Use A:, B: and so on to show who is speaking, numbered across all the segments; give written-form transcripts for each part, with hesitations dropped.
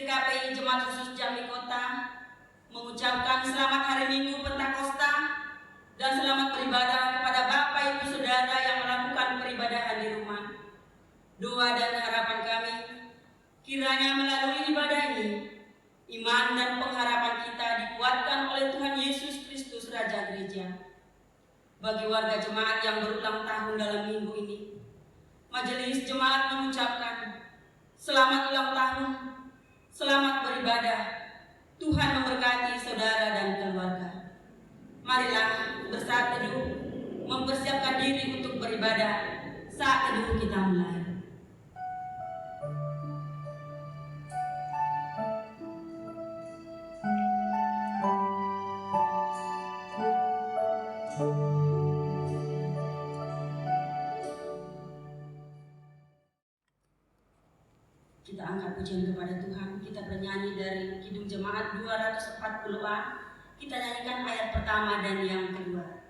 A: GKPI Jemaat Khusus Jambi Kota mengucapkan selamat hari Minggu Pentakosta dan selamat beribadah kepada Bapak Ibu Saudara yang melakukan peribadahan di rumah. Doa dan harapan kami, kiranya melalui ibadah ini, iman dan pengharapan kita dikuatkan oleh Tuhan Yesus Kristus Raja Gereja. Bagi warga jemaat yang berulang tahun dalam minggu ini, Majelis Jemaat mengucapkan selamat ulang tahun, selamat beribadah. Tuhan memberkati saudara dan keluarga. Marilah bersatu teduh mempersiapkan diri untuk beribadah. Saat teduh kita mulai. Kita angkat pujian kepada Tuhan. Kita bernyanyi dari Kidung Jemaat 240A. Kita nyanyikan ayat pertama dan yang kedua.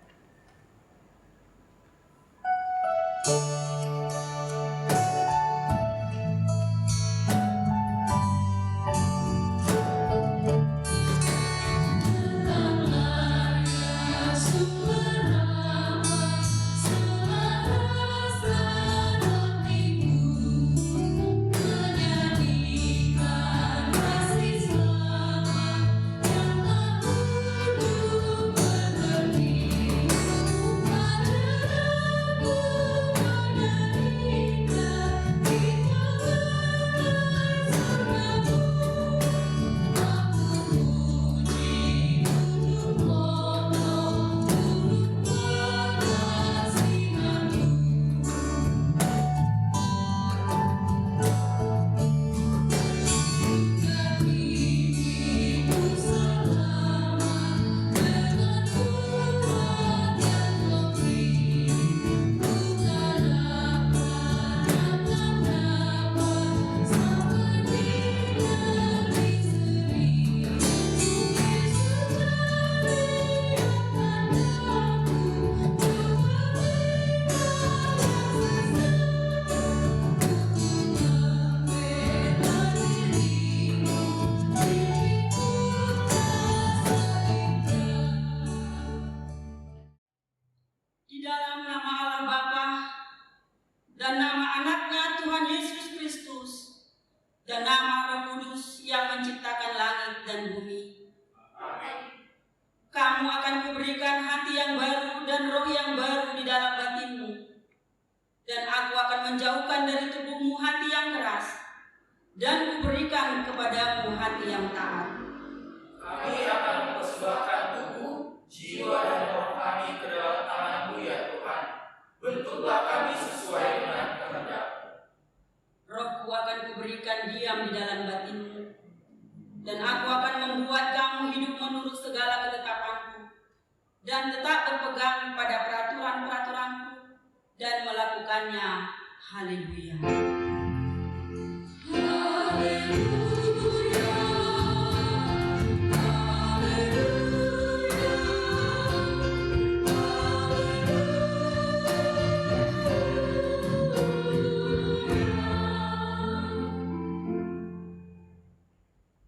A: Haleluya.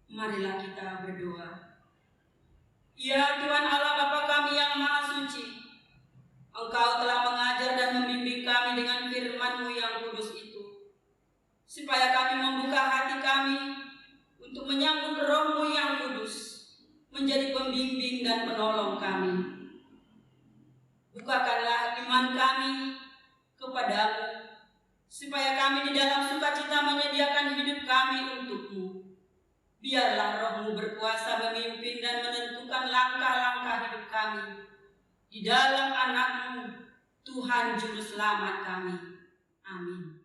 A: Marilah kita berdoa. Ya Tuhan Allah Bapa kami yang Maha Suci, Engkau telah mengajar dan membimbing kami dengan firman-Mu yang kudus itu, supaya kami membuka hati kami untuk menyambut Roh-Mu yang kudus, menjadi pembimbing dan penolong kami. Bukakanlah iman kami kepadamu, supaya kami di dalam sukacita menyediakan hidup kami untuk-Mu. Biarlah Roh-Mu berkuasa memimpin dan menentukan langkah-langkah hidup kami di dalam anak-Mu, Tuhan Juru Selamat kami. Amin.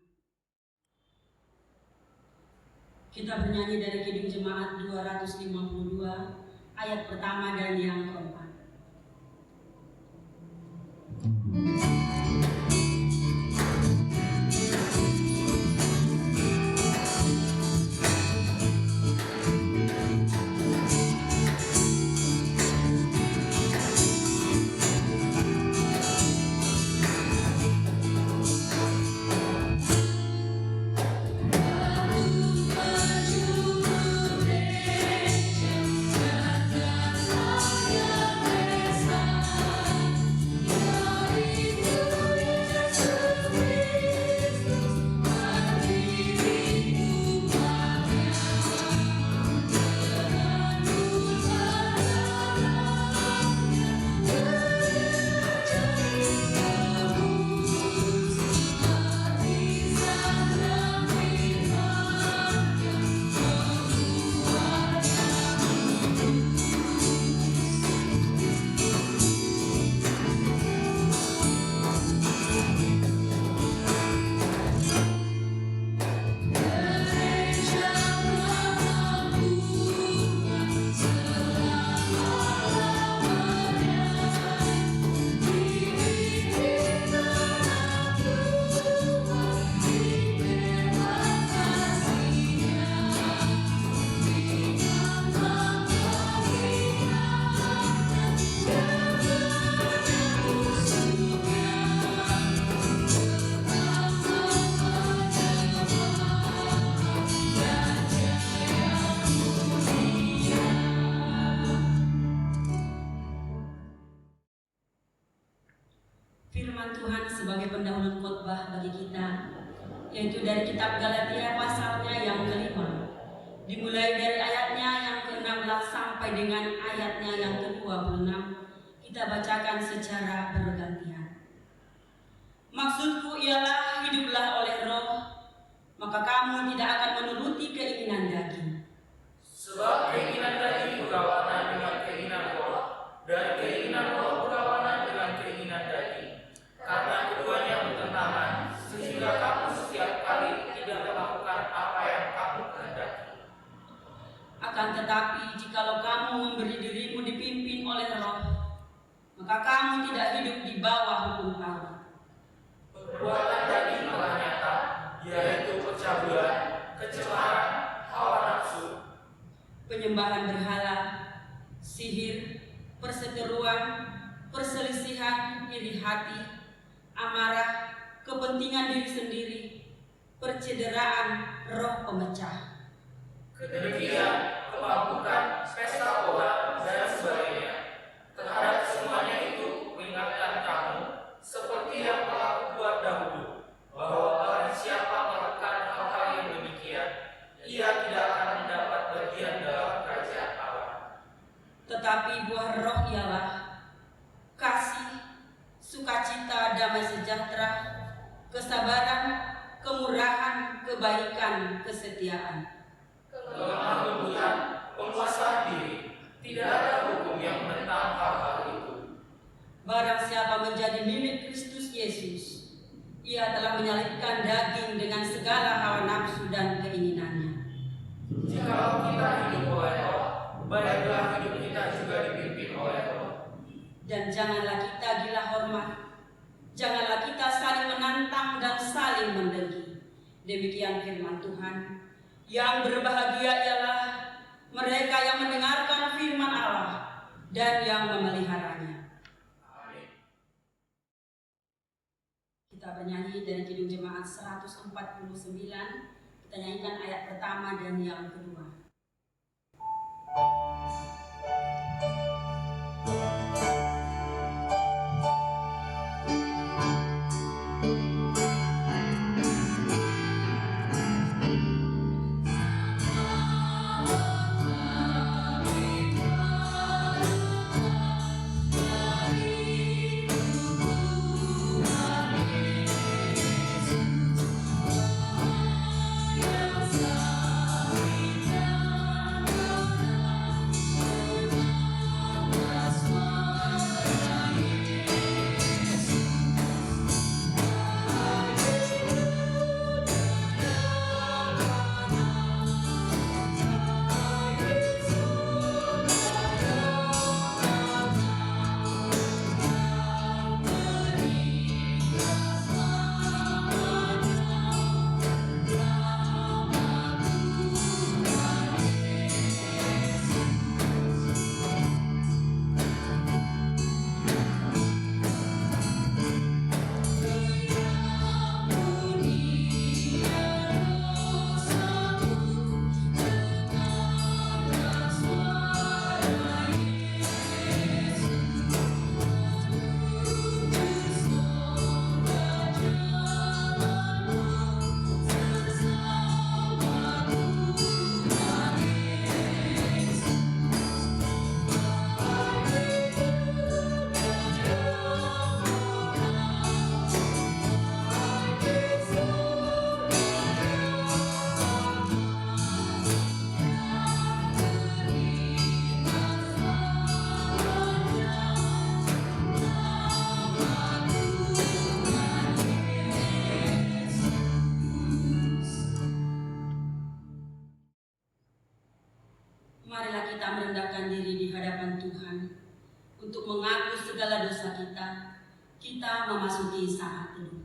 A: Kita bernyanyi dari Kidung Jemaat 252, ayat pertama dan yang keempat.
B: Maju
A: pendahuluan khotbah bagi kita, yaitu dari kitab Galatia pasalnya yang kelima, dimulai dari ayatnya yang ke-16 sampai dengan ayatnya yang ke-26. Kita bacakan secara bergantian. Maksudku ialah hiduplah oleh Roh, maka kamu tidak akan menuruti keinginan daging.
B: Sebab keinginan daging berlawanan dengan keinginan Roh, dan keinginan Roh berlawanan dengan keinginan daging. Karena keduanya bertentangan, sehingga kamu setiap kali tidak melakukan apa yang kamu kehendaki.
A: Akan tetapi, jikalau kamu memberi dirimu dipimpin oleh Roh, maka kamu tidak hidup di bawah hukum Taurat.
B: Perbuatan daging telah nyata, yaitu percabulan, kecemaran, hawa nafsu,
A: penyembahan berhala, sihir, perseteruan, perselisihan, iri hati, amarah, kepentingan diri sendiri, percederaan, roh pemecah,
B: kedengkian, kemabukkan, pesta pora, dan sebagainya. Terhadap semuanya itu mengingatkan kamu, seperti yang telah kubuat dahulu, bahwa barang siapa melakukan hal-hal yang demikian, ia tidak akan mendapat bagian dalam kerajaan Allah.
A: Tetapi buah roh ialah kasih, sukacita, damai sejahtera, kesabaran, kemurahan, kebaikan, kesetiaan,
B: kelemah lembutan, penguasaan diri. Tidak ada hukum yang menentang hal-hal itu.
A: Barang siapa menjadi milik Kristus Yesus, ia telah menyalibkan daging dengan segala hawa nafsu dan keinginannya.
B: Jikalau kita hidup oleh Roh, baiklah hidup kita juga dipimpin oleh Roh.
A: Dan janganlah kita gila hormat, janganlah kita saling menantang dan saling mendengki. Demikian firman Tuhan. Yang berbahagia ialah mereka yang mendengarkan firman Allah dan yang memeliharanya.
B: Amin.
A: Kita bernyanyi dari Kidung Jemaat 149. Kita nyanyikan ayat pertama dan yang kedua. Marilah kita merendahkan diri di hadapan Tuhan untuk mengaku segala dosa kita. Kita memasuki saat teduh.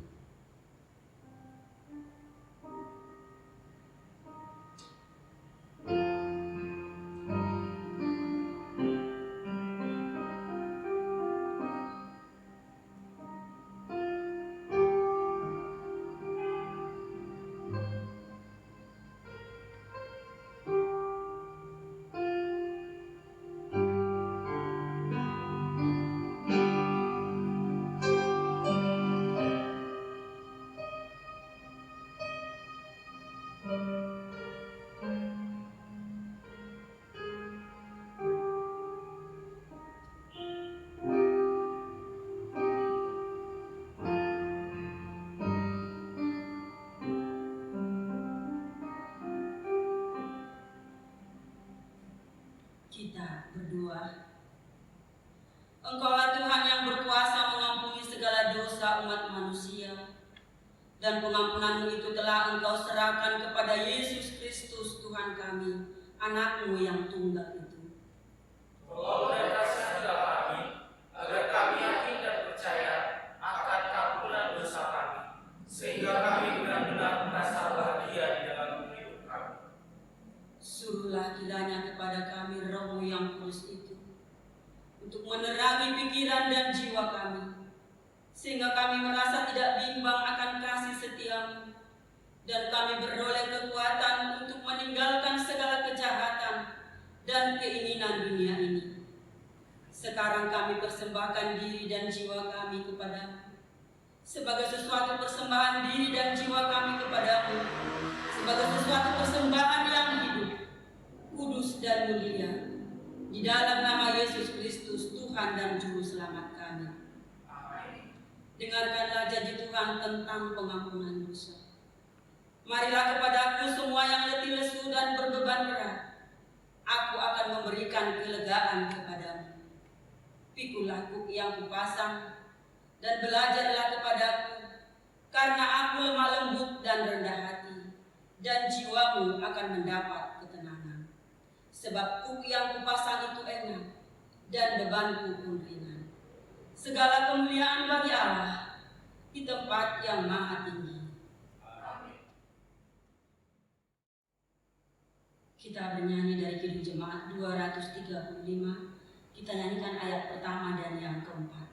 A: Kita berdoa. Engkaulah Tuhan yang berkuasa mengampuni segala dosa umat manusia, dan pengampunan-Mu itu telah Engkau serahkan kepada Yesus Kristus Tuhan kami, Anak-Mu yang tunggal itu.
B: Tolong dan kasihilah kami, agar kami yakin dan percaya akan keampunan dosa kami, sehingga kami benar-benar merasa bahagia di dalam hidup kami.
A: Suruhlah kiranya kepada kami Roh-Mu yang kudus itu, untuk menerangi pikiran dan jiwa kami, sehingga kami merasa tidak bimbang akan kasih setia-Mu, dan kami beroleh kekuatan untuk meninggalkan segala kejahatan dan keinginan dunia ini. Sekarang kami persembahkan diri dan jiwa kami kepada-Mu, sebagai sesuatu persembahan diri dan jiwa kami kepada-Mu, sebagai sesuatu persembahan yang hidup, kudus dan mulia, di dalam nama Yesus Kristus, Tuhan dan Juru Selamat kami. Dengarkanlah janji Tuhan tentang pengampunan dosa. Marilah kepadaku semua yang letih lesu dan berbeban berat, aku akan memberikan kelegaan kepadamu. Pikulah kuk yang kupasang, dan belajarlah kepadaku, karena aku lemah lembut dan rendah hati, dan jiwamu akan mendapat ketenangan. Sebab kuk yang kupasang itu enak, dan bebanku pun ringan. Segala kemuliaan bagi Allah di tempat yang maha tinggi. Kita bernyanyi dari Kidung Jemaat 235. Kita nyanyikan ayat pertama dan yang keempat.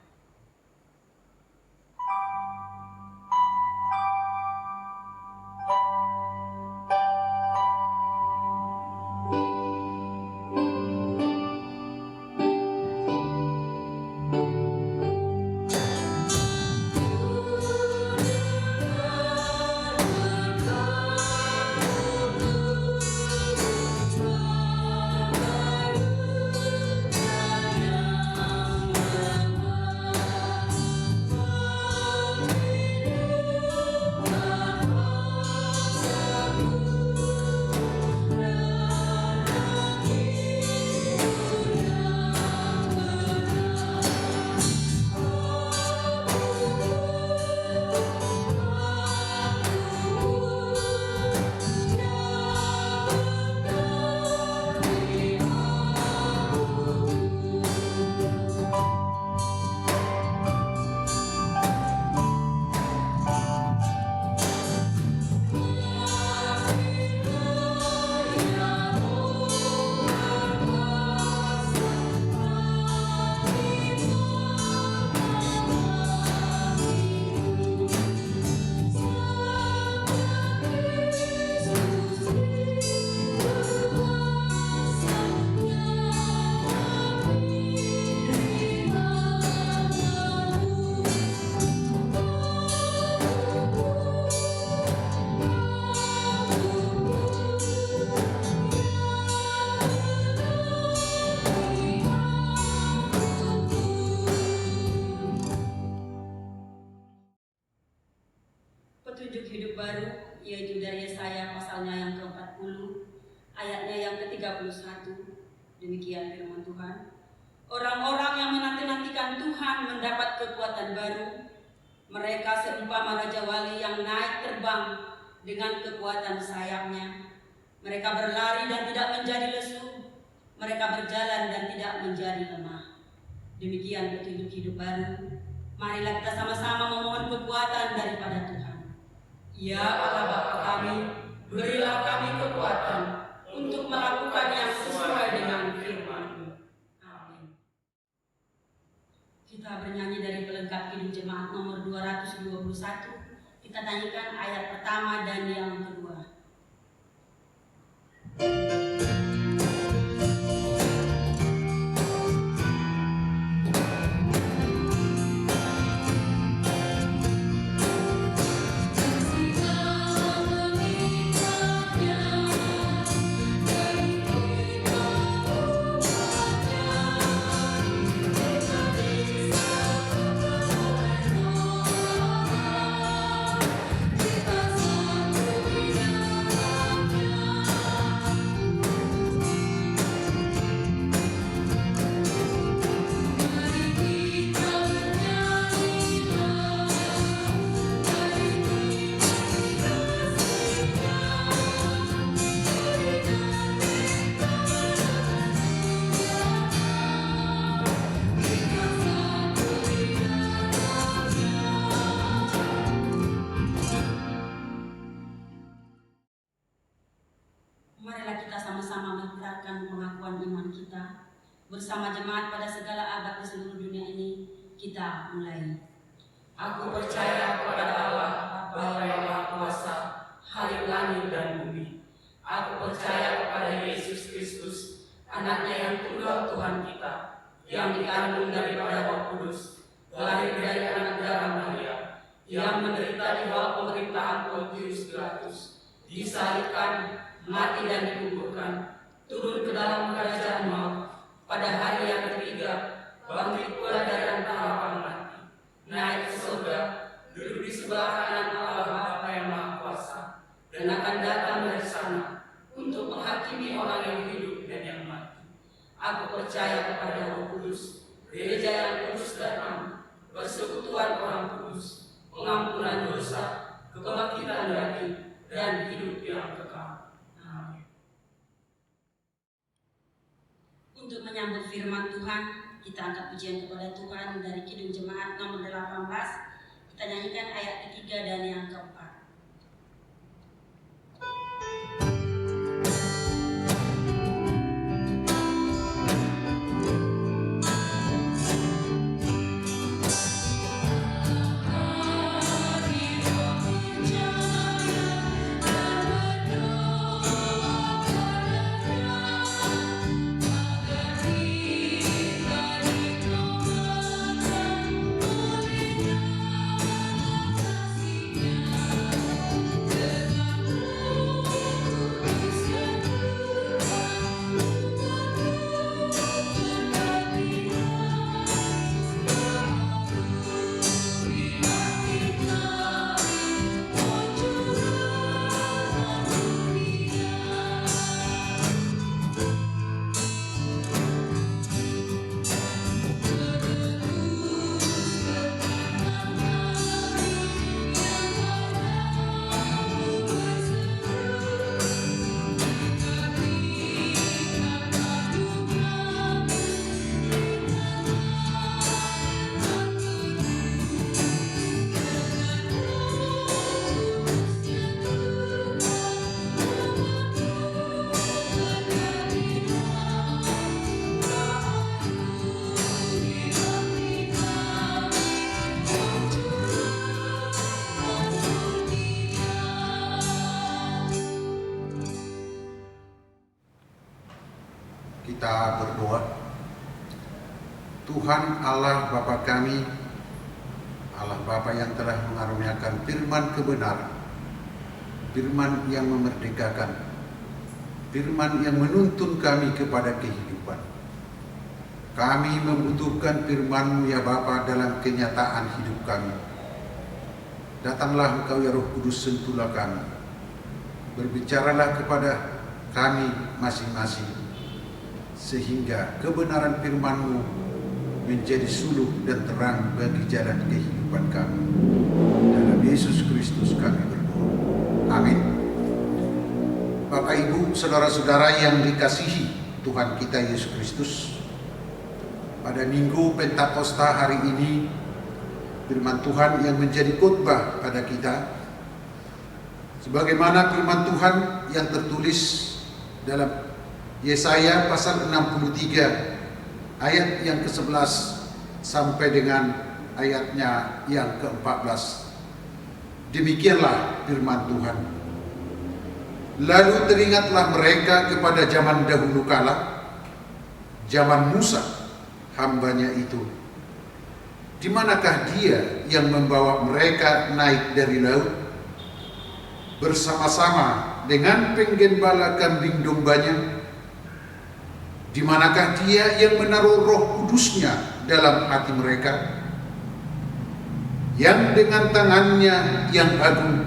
A: Petunjuk hidup baru, yaitu dari Yesaya pasalnya yang ke-40, ayatnya yang ke-31. Demikian firman Tuhan. Orang-orang yang menanti-nantikan Tuhan mendapat kekuatan baru. Mereka seumpama Raja Wali yang naik terbang dengan kekuatan sayapnya. Mereka berlari dan tidak menjadi lesu. Mereka berjalan dan tidak menjadi lemah. Demikian petunjuk hidup baru. Marilah kita sama-sama memohon kekuatan daripada Tuhan. Ya Allah Bapa kami, berilah kami kekuatan untuk melakukan yang sesuai dengan firman-Mu. Amin. Kita bernyanyi dari pelengkap Kidung Jemaat nomor 221. Kita nyanyikan ayat pertama dan yang kedua.
C: Kita satu di dalamnya.
A: gerakan pengakuan iman kita bersama jemaat pada segala abad di seluruh dunia ini. Kita mulai.
B: Aku percaya kepada Allah, Bapa yang Maha Kuasa, Halik langit dan bumi. Aku percaya kepada Yesus Kristus, Anaknya yang tunggal Tuhan kita, yang dikandung daripada Roh Kudus, lahir dari anak darah Maria, yang menderita di bawah pemerintahan Pontius Pilatus, disalibkan, mati dan dikuburkan, turun ke dalam kerajaan maut, pada hari yang ketiga bangkit pula dari antara orang mati, naik ke surga, duduk di sebelah kanan Allah Bapa yang Maha Kuasa, dan akan datang dari sana untuk menghakimi orang yang hidup dan yang mati. Aku percaya kepada Roh Kudus, gereja yang kudus dan am, persekutuan orang kudus, pengampunan dosa, kebangkitan daging, dan hidup yang kekal. Amin.
A: Untuk menyambut firman Tuhan, kita angkat pujian kepada Tuhan dari Kidung Jemaat nomor 18. Kita nyanyikan ayat ketiga dan yang keempat.
C: Kita berdoa. Tuhan Allah Bapa kami, Allah Bapa yang telah mengaruniakan firman kebenaran, firman yang memerdekakan, firman yang menuntun kami kepada kehidupan. Kami membutuhkan firman-Mu ya Bapa dalam kenyataan hidup kami. Datanglah Engkau ya Roh Kudus, sentuhlah kami. Berbicaralah kepada kami masing-masing, sehingga kebenaran firman-Mu menjadi suluh dan terang bagi jalan kehidupan kami. Dalam Yesus Kristus kami berdoa. Amin. Bapak, Ibu, saudara-saudara yang dikasihi Tuhan kita Yesus Kristus, pada Minggu Pentakosta hari ini, firman Tuhan yang menjadi khotbah pada kita, sebagaimana firman Tuhan yang tertulis dalam Yesaya pasal 63 ayat yang ke-11 sampai dengan ayatnya yang ke-14. Demikianlah firman Tuhan. Lalu teringatlah mereka kepada zaman dahulu kala, zaman Musa, hambanya itu. Di manakah dia yang membawa mereka naik dari laut bersama-sama dengan penggembala kambing dombanya? Di manakah dia yang menaruh Roh Kudusnya dalam hati mereka, yang dengan tangannya yang agung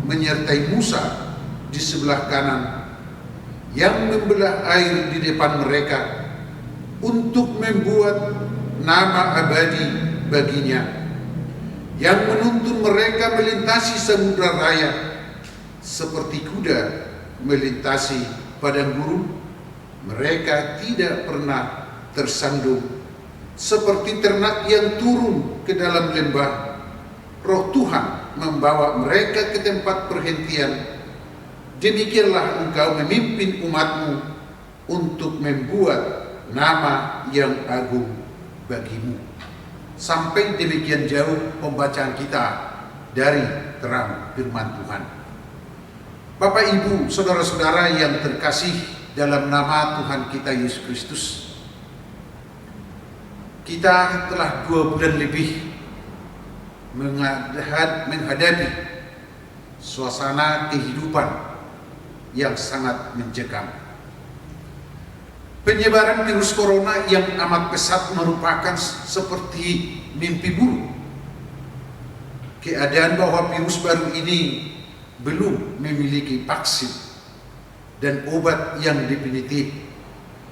C: menyertai Musa di sebelah kanan, yang membelah air di depan mereka untuk membuat nama abadi baginya, yang menuntun mereka melintasi samudra raya seperti kuda melintasi padang gurun. Mereka tidak pernah tersandung, seperti ternak yang turun ke dalam lembah. Roh Tuhan membawa mereka ke tempat perhentian. Demikianlah Engkau memimpin umat-Mu untuk membuat nama yang agung bagimu. Sampai demikian jauh pembacaan kita dari terang firman Tuhan. Bapak, Ibu, saudara-saudara yang terkasih dalam nama Tuhan kita Yesus Kristus, kita telah 2 bulan lebih menghadapi suasana kehidupan yang sangat mencekam. Penyebaran virus corona yang amat pesat merupakan seperti mimpi buruk. Keadaan bahwa virus baru ini belum memiliki vaksin dan obat yang definitif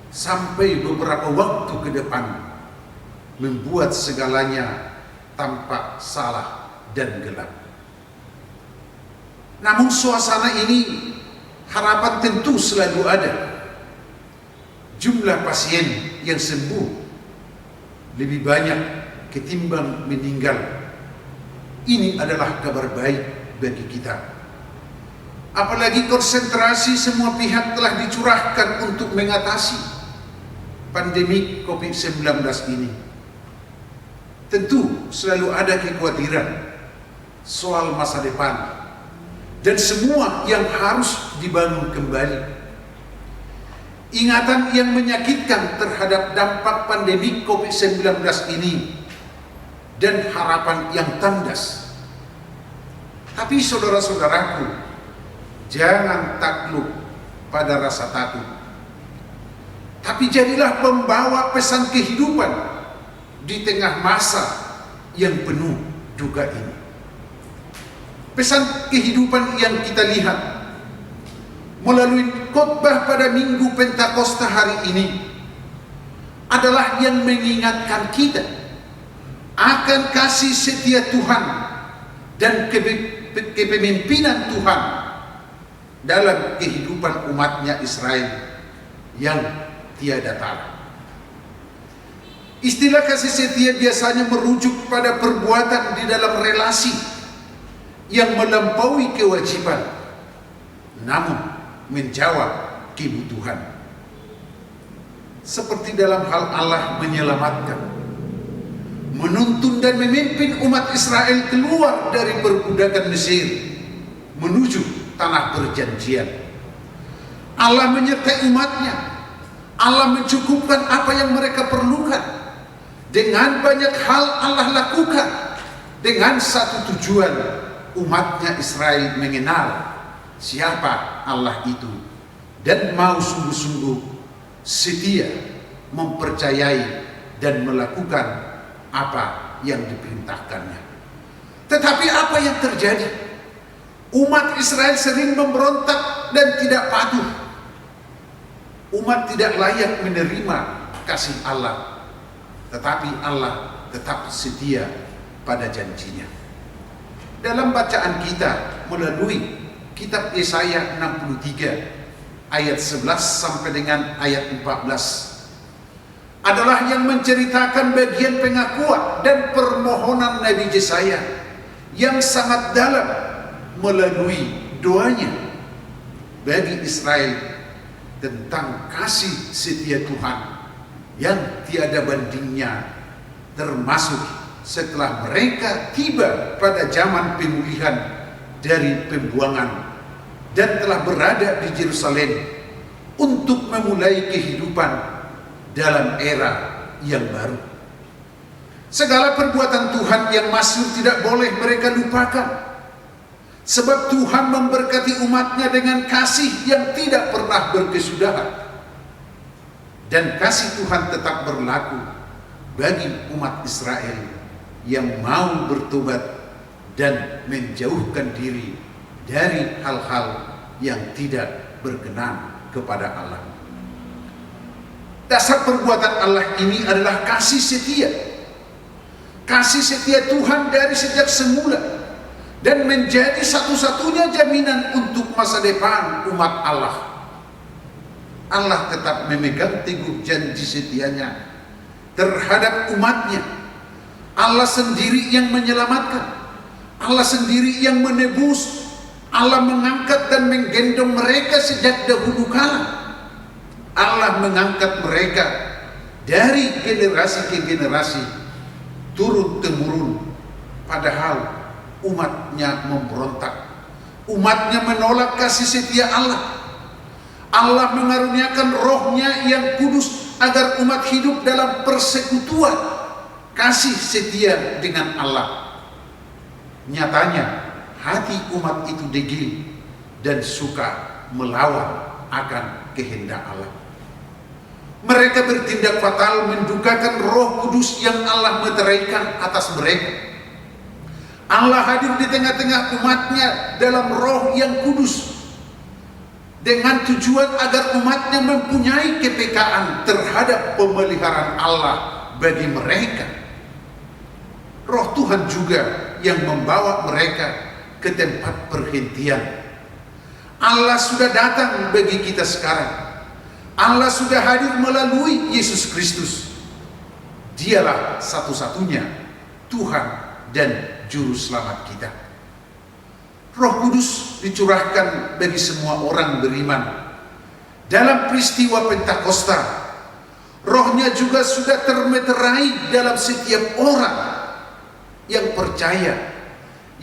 C: sampai beberapa waktu ke depan membuat segalanya tampak salah dan gelap. Namun suasana ini harapan tentu selalu ada. Jumlah pasien yang sembuh lebih banyak ketimbang meninggal. Ini adalah kabar baik bagi kita. Apalagi konsentrasi semua pihak telah dicurahkan untuk mengatasi pandemi COVID-19 ini. Tentu selalu ada kekhawatiran soal masa depan dan semua yang harus dibangun kembali. Ingatan yang menyakitkan terhadap dampak pandemi COVID-19 ini dan harapan yang tandas. Tapi saudara-saudaraku, jangan takluk pada rasa takut, tapi jadilah pembawa pesan kehidupan di tengah masa yang penuh duka ini. Pesan kehidupan yang kita lihat melalui khotbah pada Minggu Pentakosta hari ini adalah yang mengingatkan kita akan kasih setia Tuhan dan kepemimpinan Tuhan dalam kehidupan umatnya Israel yang tiada tara. Istilah kasih setia biasanya merujuk pada perbuatan di dalam relasi yang melampaui kewajiban, namun menjawab kebutuhan. Seperti dalam hal Allah menyelamatkan, menuntun dan memimpin umat Israel keluar dari perbudakan Mesir menuju tanah perjanjian. Allah menyertai umatnya. Allah mencukupkan apa yang mereka perlukan. Dengan banyak hal Allah lakukan dengan satu tujuan, umatnya Israel mengenal siapa Allah itu dan mau sungguh-sungguh setia mempercayai dan melakukan apa yang diperintahkannya. Tetapi apa yang terjadi? Umat Israel sering memberontak dan tidak patuh. Umat tidak layak menerima kasih Allah, tetapi Allah tetap setia pada janjinya. Dalam bacaan kita melalui Kitab Yesaya 63 ayat 11 sampai dengan ayat 14 adalah yang menceritakan bagian pengakuan dan permohonan Nabi Yesaya yang sangat dalam melalui doanya bagi Israel tentang kasih setia Tuhan yang tiada bandingnya, termasuk setelah mereka tiba pada zaman pemulihan dari pembuangan dan telah berada di Yerusalem untuk memulai kehidupan dalam era yang baru. Segala perbuatan Tuhan yang masyhur tidak boleh mereka lupakan, sebab Tuhan memberkati umatnya dengan kasih yang tidak pernah berkesudahan, dan kasih Tuhan tetap berlaku bagi umat Israel yang mau bertobat dan menjauhkan diri dari hal-hal yang tidak berkenan kepada Allah. Dasar perbuatan Allah ini adalah kasih setia. Kasih setia Tuhan dari sejak semula dan menjadi satu-satunya jaminan untuk masa depan umat Allah. Allah tetap memegang teguh janji setianya terhadap umatnya. Allah sendiri yang menyelamatkan. Allah sendiri yang menebus. Allah mengangkat dan menggendong mereka sejak dahulu kala. Allah mengangkat mereka dari generasi ke generasi, turun-temurun, padahal umatnya memberontak. Umatnya menolak kasih setia Allah. Allah mengaruniakan rohnya yang kudus agar umat hidup dalam persekutuan kasih setia dengan Allah. Nyatanya hati umat itu degil dan suka melawan akan kehendak Allah. Mereka bertindak fatal mendukakan Roh Kudus yang Allah meteraikan atas mereka. Allah hadir di tengah-tengah umatnya dalam Roh yang kudus dengan tujuan agar umatnya mempunyai kepekaan terhadap pemeliharaan Allah bagi mereka. Roh Tuhan juga yang membawa mereka ke tempat perhentian. Allah sudah datang bagi kita sekarang. Allah sudah hadir melalui Yesus Kristus. Dialah satu-satunya Tuhan dan Juru Selamat kita. Roh Kudus dicurahkan bagi semua orang beriman. Dalam peristiwa Pentakosta, Rohnya juga sudah termeterai dalam setiap orang yang percaya,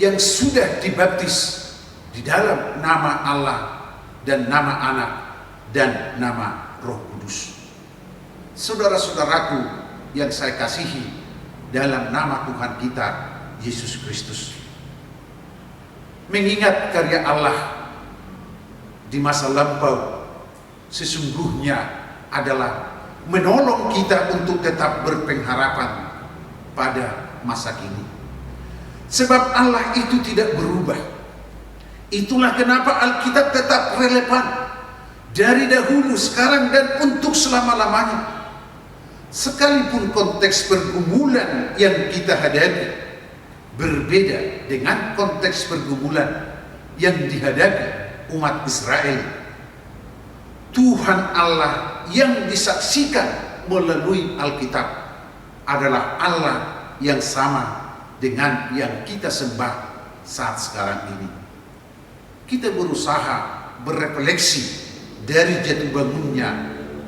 C: yang sudah dibaptis di dalam nama Allah dan nama Anak dan nama Roh Kudus. Saudara-saudaraku yang saya kasihi dalam nama Tuhan kita Yesus Kristus, mengingat karya Allah di masa lampau sesungguhnya adalah menolong kita untuk tetap berpengharapan pada masa kini. Sebab Allah itu tidak berubah. Itulah kenapa Alkitab tetap relevan dari dahulu, sekarang, dan untuk selama-lamanya. Sekalipun konteks pergumulan yang kita hadapi berbeda dengan konteks pergumulan yang dihadapi umat Israel, Tuhan Allah yang disaksikan melalui Alkitab adalah Allah yang sama dengan yang kita sembah saat sekarang ini. Kita berusaha berefleksi dari jatuh bangunnya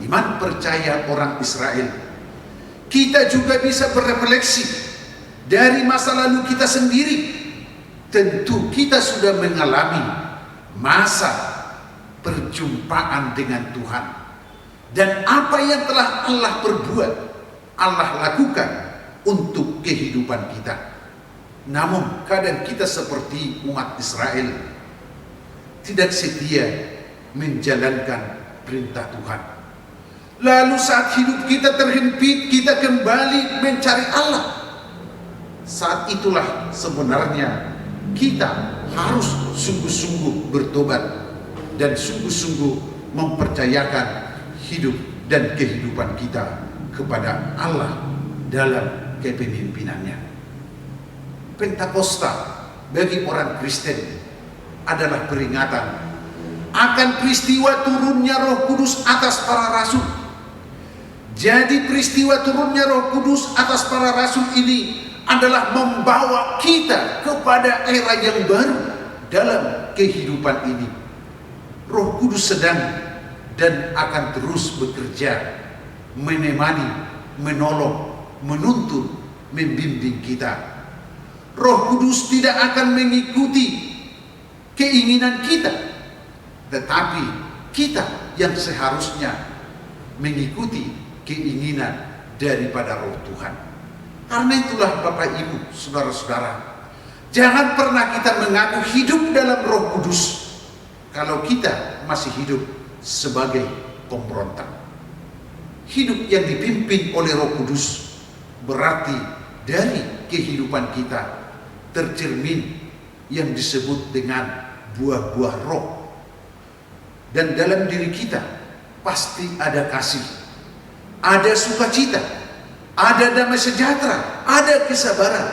C: iman percaya orang Israel. Kita juga bisa berefleksi dari masa lalu kita sendiri. Tentu kita sudah mengalami masa perjumpaan dengan Tuhan, dan apa yang telah Allah perbuat, Allah lakukan untuk kehidupan kita. Namun kadang kita seperti umat Israel, tidak setia menjalankan perintah Tuhan. Lalu saat hidup kita terhimpit, kita kembali mencari Allah. Saat itulah sebenarnya kita harus sungguh-sungguh bertobat dan sungguh-sungguh mempercayakan hidup dan kehidupan kita kepada Allah dalam kepemimpinannya. Pentakosta bagi orang Kristen adalah peringatan akan peristiwa turunnya Roh Kudus atas para rasul. Jadi peristiwa turunnya Roh Kudus atas para rasul ini adalah membawa kita kepada era yang baru dalam kehidupan ini. Roh Kudus sedang dan akan terus bekerja, menemani, menolong, menuntun, membimbing kita. Roh Kudus tidak akan mengikuti keinginan kita, tetapi kita yang seharusnya mengikuti keinginan daripada Roh Tuhan. Karena itulah Bapak Ibu, saudara-saudara, jangan pernah kita mengaku hidup dalam Roh Kudus kalau kita masih hidup sebagai pemberontak. Hidup yang dipimpin oleh Roh Kudus berarti dari kehidupan kita tercermin yang disebut dengan buah-buah roh. Dan dalam diri kita pasti ada kasih, ada sukacita, ada damai sejahtera, ada kesabaran,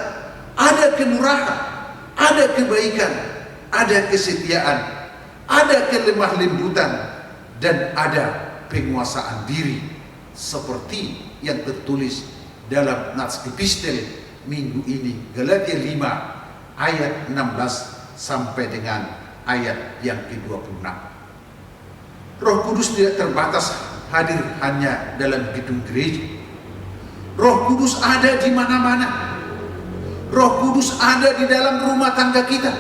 C: ada kemurahan, ada kebaikan, ada kesetiaan, ada kelemah lembutan, dan ada penguasaan diri, seperti yang tertulis dalam nats epistel minggu ini, Galatia 5 ayat 16 sampai dengan ayat yang ke-26. Roh Kudus tidak terbatas hadir hanya dalam gedung gereja. Roh Kudus ada di mana-mana. Roh Kudus ada di dalam rumah tangga kita.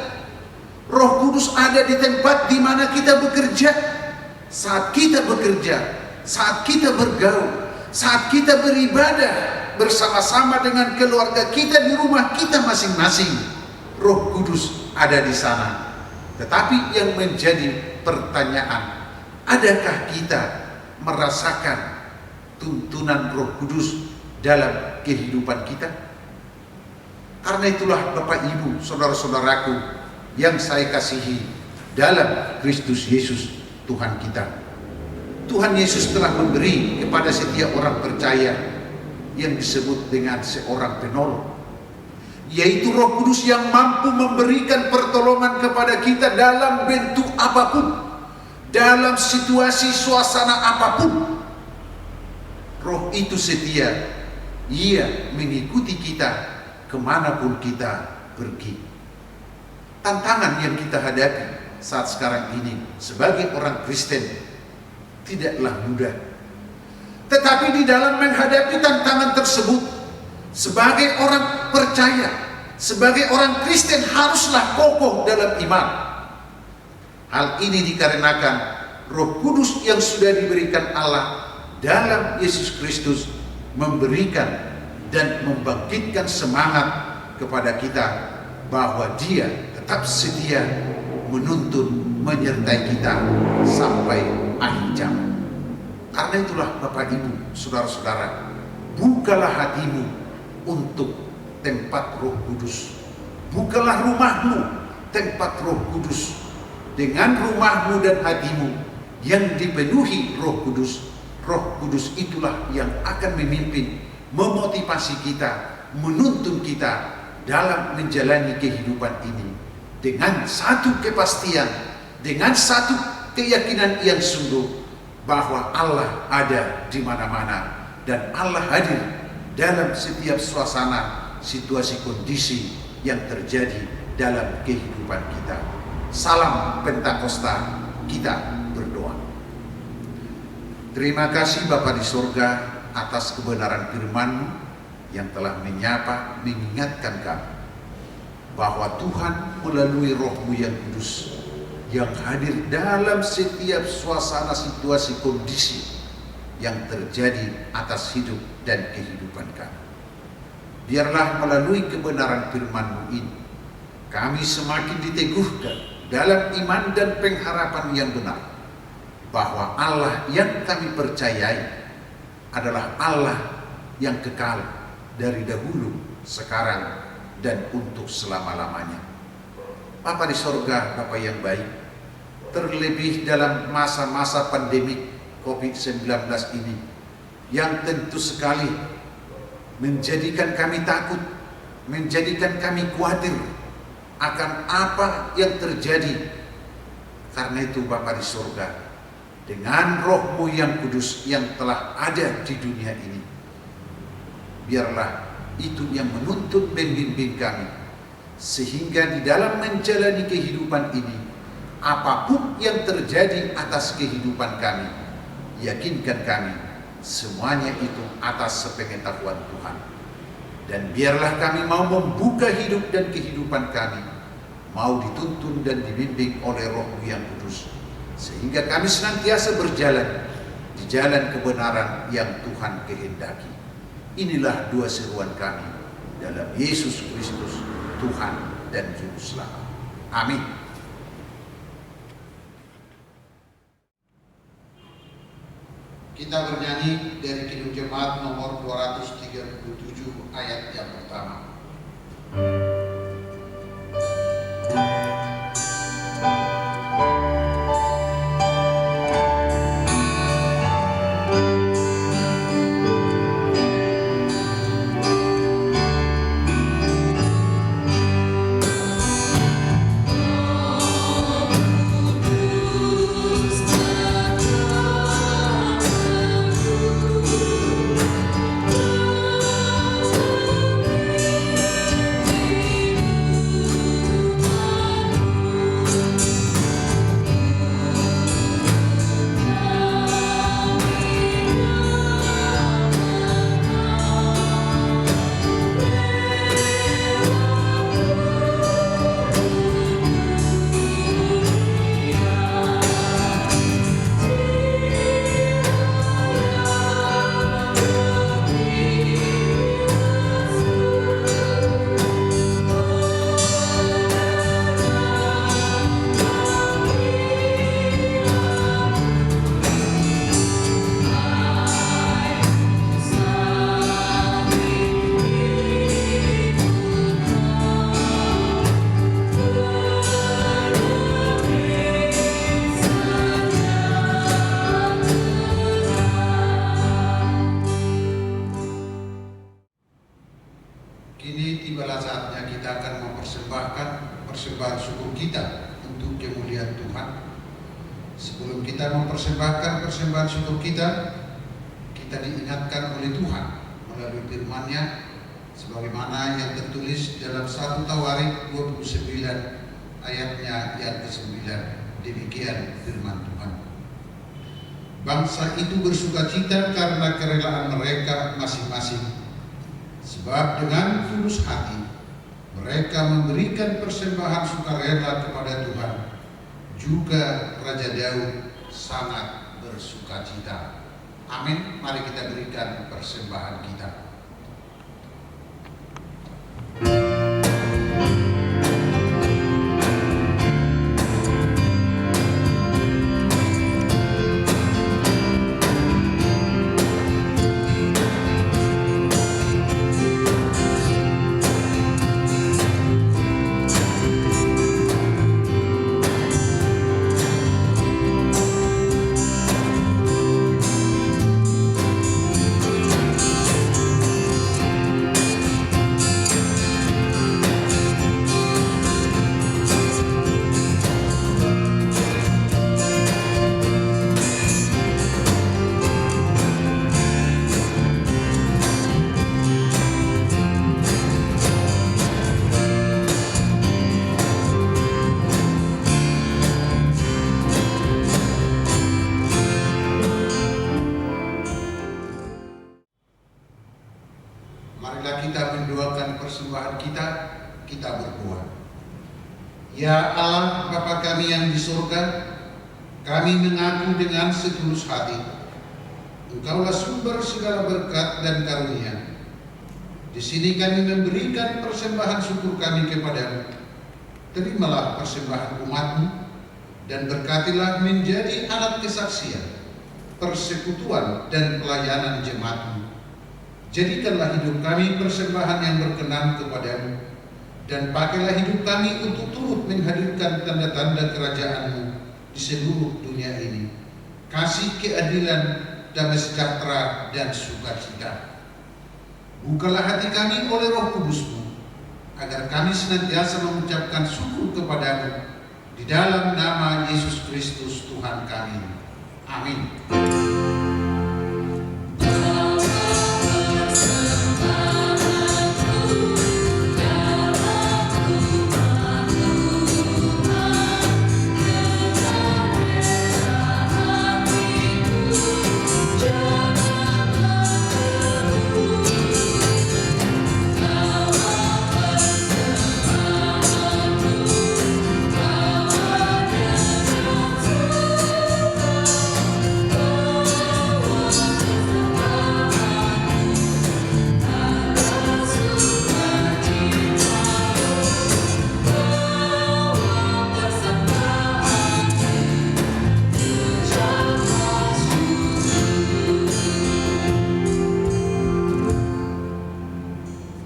C: Roh Kudus ada di tempat di mana kita bekerja. Saat kita bekerja, saat kita bergaul, saat kita beribadah bersama-sama dengan keluarga kita di rumah kita masing-masing, Roh Kudus ada di sana. Tetapi yang menjadi pertanyaan, adakah kita merasakan tuntunan Roh Kudus dalam kehidupan kita? Karena itulah Bapak Ibu, saudara-saudaraku yang saya kasihi dalam Kristus Yesus Tuhan kita. Tuhan Yesus telah memberi kepada setiap orang percaya yang disebut dengan seorang penolong, yaitu Roh Kudus yang mampu memberikan pertolongan kepada kita dalam bentuk apapun, dalam situasi suasana apapun. Roh itu setia, ia mengikuti kita kemanapun kita pergi. Tantangan yang kita hadapi saat sekarang ini sebagai orang Kristen tidaklah mudah. Tetapi di dalam menghadapi tantangan tersebut, sebagai orang percaya, sebagai orang Kristen haruslah kokoh dalam iman. Hal ini dikarenakan Roh Kudus yang sudah diberikan Allah dalam Yesus Kristus memberikan dan membangkitkan semangat kepada kita bahwa Dia tetap setia menuntun, menyertai kita sampai akhir zaman. Karena itulah Bapak Ibu, saudara-saudara, bukalah hatimu untuk tempat Roh Kudus. Bukalah rumahmu tempat Roh Kudus. Dengan rumahmu dan hatimu yang dipenuhi Roh Kudus, Roh Kudus itulah yang akan memimpin, memotivasi kita, menuntun kita dalam menjalani kehidupan ini dengan satu kepastian, dengan satu keyakinan yang sungguh bahwa Allah ada di mana-mana dan Allah hadir dalam setiap suasana, situasi, kondisi yang terjadi dalam kehidupan kita. Salam Pentakosta, kita berdoa. Terima kasih Bapa di sorga atas kebenaran firman-Mu yang telah menyapa, mengingatkan kami bahwa Tuhan melalui Roh-Mu yang kudus yang hadir dalam setiap suasana, situasi, kondisi yang terjadi atas hidup dan kehidupan kami. Biarlah melalui kebenaran firman-Mu ini kami semakin diteguhkan dalam iman dan pengharapan yang benar bahwa Allah yang kami percayai adalah Allah yang kekal dari dahulu, sekarang, dan untuk selama-lamanya. Bapa di sorga, Bapa yang baik, terlebih dalam masa-masa pandemi COVID-19 ini yang tentu sekali menjadikan kami takut, menjadikan kami khawatir akan apa yang terjadi. Karena itu Bapa di sorga, dengan Roh-Mu yang kudus yang telah ada di dunia ini, biarlah itu yang menuntun dan membimbing kami, sehingga di dalam menjalani kehidupan ini, apapun yang terjadi atas kehidupan kami, yakinkan kami semuanya itu atas sepengetahuan Tuhan. Dan biarlah kami mau membuka hidup dan kehidupan kami, mau dituntun dan dibimbing oleh Roh-Mu yang kudus, sehingga kami senantiasa berjalan di jalan kebenaran yang Tuhan kehendaki. Inilah dua seruan kami dalam Yesus Kristus, Tuhan dan Juru Selamat. Amin. Kita bernyanyi dari Kidung Jemaat nomor 237 ayat yang pertama. tibalah saatnya kita akan mempersembahkan persembahan syukur kita untuk kemuliaan Tuhan. Sebelum kita mempersembahkan persembahan syukur kita diingatkan oleh Tuhan melalui firman-Nya sebagaimana yang tertulis dalam 1 Tawarik 29 ayatnya yang ke-9. Demikian firman Tuhan. Bangsa itu bersukacita karena kerelaan mereka masing-masing, sebab dengan tulus hati mereka memberikan persembahan sukarela kepada Tuhan. Juga Raja Daud sangat bersukacita. Amin. Mari kita berikan persembahan kita. Marilah kita mendoakan persembahan kita berdoa. Ya Allah Bapa kami yang di surga, kami mengaku dengan setulus hati, Engkaulah sumber segala berkat dan karunia. Di sini kami memberikan persembahan syukur kami kepadamu. Terimalah persembahan umat-Mu dan berkatilah menjadi alat kesaksian, persekutuan dan pelayanan jemaat-Mu. Jadikanlah hidup kami persembahan yang berkenan kepadamu, dan pakailah hidup kami untuk turut menghadirkan tanda-tanda kerajaan-Mu di seluruh dunia ini. Kasih, keadilan, damai sejahtera, dan sukacita. Bukalah hati kami oleh Roh Kudus-Mu, agar kami senantiasa mengucapkan syukur kepadamu di dalam nama Yesus Kristus Tuhan kami. Amin.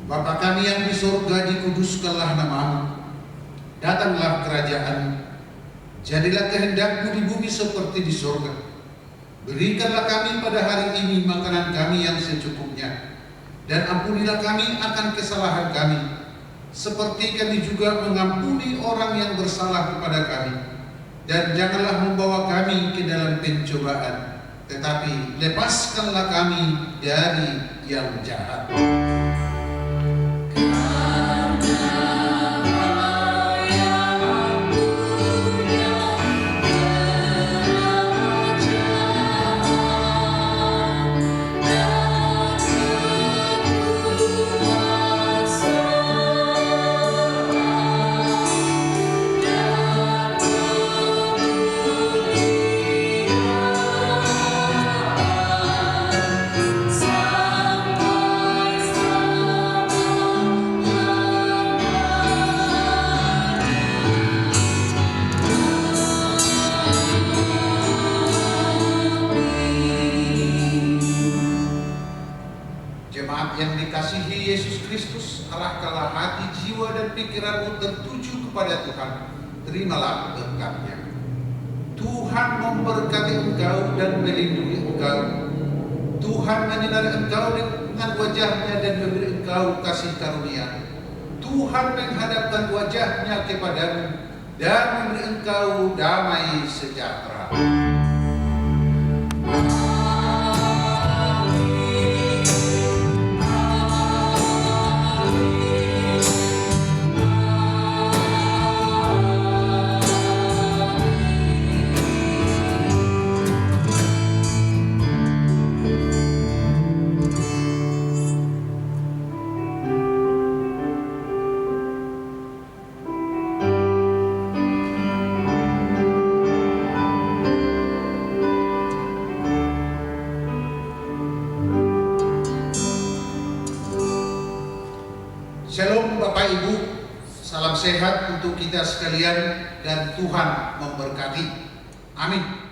C: Bapa kami yang di surga, dikuduskanlah nama-Mu. Datanglah kerajaan-Mu. Jadilah kehendak-Mu di bumi seperti di surga. Berikanlah kami pada hari ini makanan kami yang secukupnya. Dan ampunilah kami akan kesalahan kami, seperti kami juga mengampuni orang yang bersalah kepada kami. Dan janganlah membawa kami ke dalam pencobaan, tetapi lepaskanlah kami dari yang jahat. Jemaat yang dikasihi Yesus Kristus, arahkanlah hati, jiwa, dan pikiranmu tertuju kepada Tuhan. Terimalah berkat-Nya. Tuhan memberkati engkau dan melindungi engkau. Tuhan menyinari engkau dengan wajah-Nya dan memberi engkau kasih karunia. Tuhan menghadapkan wajahnya kepadamu dan memberi engkau damai sejahtera. Shalom Bapak Ibu, salam sehat untuk kita sekalian dan Tuhan memberkati. Amin.